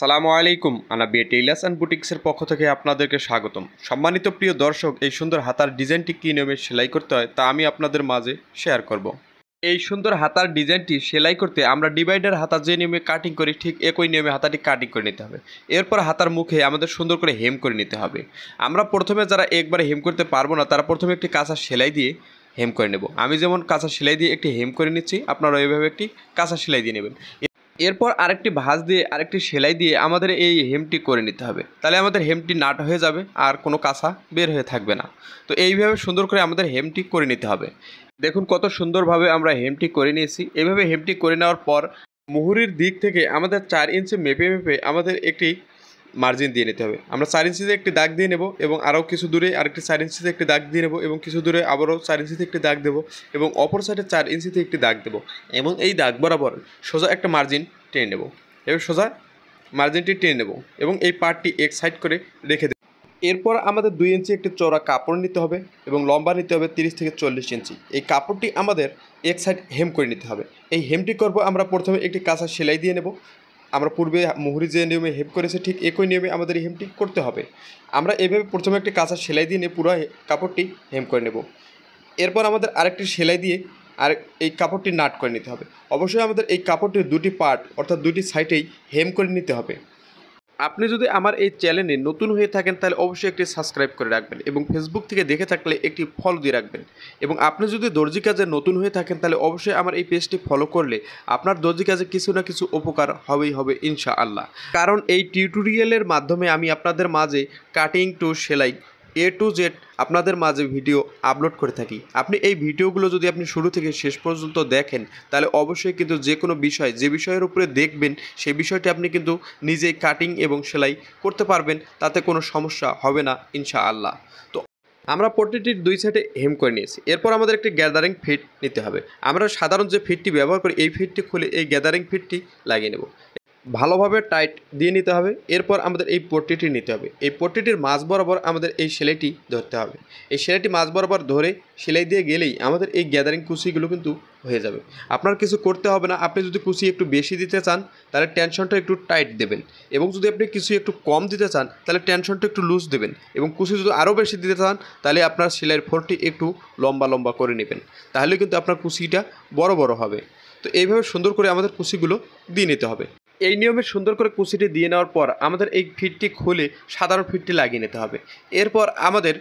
সালামু আলাইকুম। Anabia tailors and বুটিক্সের পক্ষ থেকে আপনাদেরকে স্বাগতম। সম্মানিত প্রিয় দর্শক, এই সুন্দর হাতার ডিজাইনটি কী নিয়মে সেলাই করতে হয় তা আমি আপনাদের মাঝে শেয়ার করব। এই সুন্দর হাতার ডিজাইনটি সেলাই করতে আমরা ডিভাইডার হাতা যে নিয়মে কাটিং করি ঠিক একই নিয়মে হাতাটি কাটিং করে নিতে হবে। এরপর হাতার মুখে আমাদের সুন্দর করে হেম করে নিতে হবে। আমরা প্রথমে যারা একবারে হেম করতে পারবো না তারা প্রথমে একটি কাঁচা সেলাই দিয়ে হেম করে নেব। আমি যেমন কাঁচা সেলাই দিয়ে একটি হেম করে নিচ্ছি, আপনারা এইভাবে একটি কাঁচা সেলাই দিয়ে নেবেন। এরপর আরেকটি ভাঁজ দিয়ে আরেকটি সেলাই দিয়ে আমাদের এই হেমটি করে নিতে হবে। তাহলে আমাদের হেমটি নাট হয়ে যাবে আর কোনো কাঁচা বের হয়ে থাকবে না। তো এইভাবে সুন্দর করে আমাদের হেমটি করে নিতে হবে। দেখুন কত সুন্দরভাবে আমরা হেমটি করে নিয়েছি। এইভাবে হেমটি করে নেওয়ার পর মুহুরির দিক থেকে আমাদের 4 ইঞ্চি মেপে আমাদের একটি মার্জিন দিয়ে নিতে হবে। আমরা 4 ইঞ্চিতে একটি দাগ দিয়ে নেব এবং আরও কিছু দূরে আরেকটি 4 ইঞ্চিতে একটি দাগ দিয়ে নেব এবং কিছু দূরে আবারও 4 ইঞ্চিতে একটি দাগ দেবো এবং অপর সাইডে 4 ইঞ্চিতে একটি দাগ দেবো এবং এই দাগ বরাবর সোজা একটা মার্জিন টেনে নেব। এবার সোজা মার্জিনটি টেনে নেব এবং এই পার্টটি এক সাইড করে রেখে দেব। এরপর আমাদের 2 ইঞ্চি একটি চওড়া কাপড় নিতে হবে এবং লম্বা নিতে হবে 30 থেকে 40 ইঞ্চি। এই কাপড়টি আমাদের এক সাইড হেম করে নিতে হবে। এই হেমটি করব আমরা প্রথমে একটি কাঁচা সেলাই দিয়ে নেব। আমরা পূর্বে মুহুরি যে নিয়মে হেম করেছে ঠিক একই নিয়মে আমাদের এই হেমটি করতে হবে। আমরা এভাবে প্রথমে একটি কাঁচা সেলাই দিয়ে নিয়ে পুরো কাপড়টি হেম করে নেব। এরপর আমাদের আরেকটি সেলাই দিয়ে আর এই কাপড়টি নাট করে নিতে হবে। অবশ্যই আমাদের এই কাপড়টির দুটি পার্ট অর্থাৎ দুটি সাইডেই হেম করে নিতে হবে। আপনি যদি আমার এই চ্যানেলে নতুন হয়ে থাকেন তাহলে অবশ্যই একটি সাবস্ক্রাইব করে রাখবেন এবং ফেসবুক থেকে দেখে থাকলে একটি ফলো দিয়ে রাখবেন। এবং আপনি যদি দর্জি কাজে নতুন হয়ে থাকেন তাহলে অবশ্যই আমার এই পেজটি ফলো করলে আপনার দর্জি কাজে কিছু না কিছু উপকার হবে ইনশাআল্লাহ। কারণ এই টিউটোরিয়ালের মাধ্যমে আমি আপনাদের মাঝে কাটিং টু সেলাই A to Z আপনাদের মাঝে ভিডিও আপলোড করে থাকি। আপনি এই ভিডিওগুলো যদি আপনি শুরু থেকে শেষ পর্যন্ত দেখেন তাহলে অবশ্যই কিন্তু যে কোনো বিষয় যে বিষয়ের উপরে দেখবেন সেই বিষয়টি আপনি কিন্তু নিজেই কাটিং এবং সেলাই করতে পারবেন, তাতে কোনো সমস্যা হবে না ইনশাআল্লাহ। তো আমরা পট্টিটির 2 সাইডে হেম করে নিয়েছি। এরপর আমাদের একটি গ্যাদারিং ফিট নিতে হবে। আমরা সাধারণ যে ফিটটি ব্যবহার করি এই ফিটটি খুলে এই গ্যাদারিং ফিটটি লাগিয়ে নেব। ভালোভাবে টাইট দিয়ে নিতে হবে। এরপর আমাদের এই পট্টিটি নিতে হবে। এই পট্টিটির মাঝ বরাবর আমাদের এই সেলাইটি ধরতে হবে। এই সেলাইটি মাঝ বরাবর ধরে সেলাই দিয়ে গেলেই আমাদের এই গ্যাদারিং কুচিগুলো কিন্তু হয়ে যাবে। আপনার কিছু করতে হবে না। আপনি যদি কুচি একটু বেশি দিতে চান তাহলে টেনশনটা একটু টাইট দেবেন এবং যদি আপনি কিছু একটু কম দিতে চান তাহলে টেনশনটা একটু লুজ দেবেন এবং কুচি যদি আরও বেশি দিতে চান তাহলে আপনার সেলাইয়ের ফোরটি একটু লম্বা করে নেবেন। তাহলে কিন্তু আপনার কুচিটা বড় হবে। তো এইভাবে সুন্দর করে আমাদের কুচিগুলো দিয়ে নিতে হবে। এই নিয়মে সুন্দর করে কুচিটি দিয়ে নেওয়ার পর আমাদের এই ফিটটি খুলে সাধারণ ফিটটি লাগিয়ে নিতে হবে। এরপর আমাদের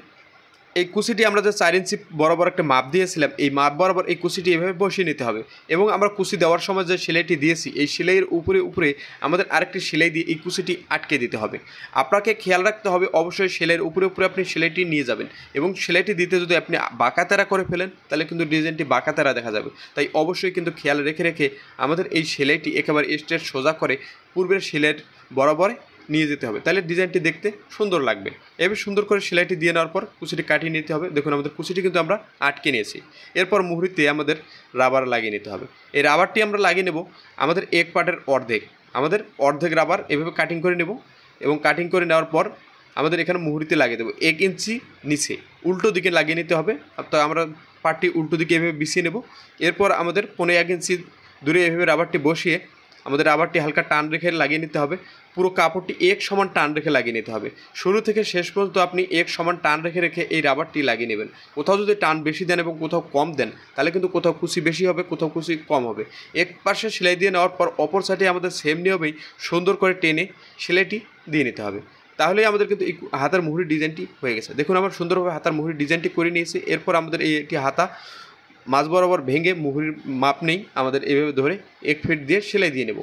এই কুচিটি আমরা যে 4 ইঞ্চি বরাবর একটা মাপ দিয়েছিলাম এই মাপ বরাবর এই কুচিটি এভাবে বসিয়ে নিতে হবে এবং আমরা কুচি দেওয়ার সময় যে সেলাইটি দিয়েছি এই সেলাইয়ের উপরে আমাদের আরেকটি সেলাই দিয়ে এই কুচিটি আটকে দিতে হবে। আপনাকে খেয়াল রাখতে হবে অবশ্যই সেলাইয়ের উপরে আপনি সেলাইটি নিয়ে যাবেন এবং সেলাইটি দিতে যদি আপনি বাঁকাতেরা করে ফেলেন তাহলে কিন্তু ডিজাইনটি বাঁকাতেরা দেখা যাবে। তাই অবশ্যই কিন্তু খেয়াল রেখে আমাদের এই সেলাইটি একেবারে স্ট্রেট সোজা করে পূর্বের সেলাইয়ের বরাবর নিয়ে যেতে হবে, তাহলে ডিজাইনটি দেখতে সুন্দর লাগবে। এবার সুন্দর করে সেলাইটি দিয়ে নেওয়ার পর কুচিটি কাটিয়ে নিতে হবে। দেখুন আমাদের কুচিটি কিন্তু আমরা আটকে নিয়েছি। এরপর মুহুরিতে আমাদের রাবার লাগিয়ে নিতে হবে। এই রাবারটি আমরা লাগিয়ে নেব আমাদের এক পার্টের অর্ধেক রাবার এভাবে কাটিং করে নেব এবং কাটিং করে নেওয়ার পর আমাদের এখানে মুহুরিতে লাগিয়ে দেবো 1 ইঞ্চি নিচে উল্টো দিকে লাগিয়ে নিতে হবে। তো আমরা পার্টটি উল্টো দিকে এভাবে বিছিয়ে নেব। এরপর আমাদের 1.5 ইঞ্চি দূরে এভাবে রাবারটি বসিয়ে আমাদের রাবারটি হালকা টান রেখে লাগিয়ে নিতে হবে। পুরো কাপড়টি এক সমান টান রেখে লাগিয়ে নিতে হবে। শুরু থেকে শেষ পর্যন্ত আপনি এক সমান টান রেখে এই রাবারটি লাগিয়ে নেবেন। কোথাও যদি টান বেশি দেন এবং কোথাও কম দেন তাহলে কিন্তু কোথাও কুচি বেশি হবে, কোথাও কুচি কম হবে। এক পাশে সেলাই দিয়ে নেওয়ার পর অপর সাইডে আমাদের সেম নিয়মেই সুন্দর করে টেনে সেলাইটি দিয়ে নিতে হবে। তাহলেই আমাদের কিন্তু এই হাতার মুহুরির ডিজাইনটি হয়ে গেছে। দেখুন আমার সুন্দরভাবে হাতার মুহুরির ডিজাইনটি করে নিয়েছি। এরপর আমাদের একটি হাতা মাঝ বরাবর ভেঙে মুহুরির মাপ নেই আমাদের এভাবে ধরে 1 ফিট দিয়ে সেলাই দিয়ে নেব।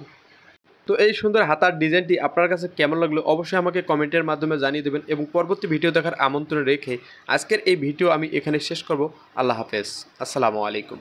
তো এই সুন্দর হাতার ডিজাইনটি আপনার কাছে কেমন লাগলো অবশ্যই আমাকে কমেন্টের মাধ্যমে জানিয়ে দেবেন এবং পরবর্তী ভিডিও দেখার আমন্ত্রণ রেখে আজকের এই ভিডিও আমি এখানে শেষ করব। আল্লাহ হাফেজ, আসসালামু আলাইকুম।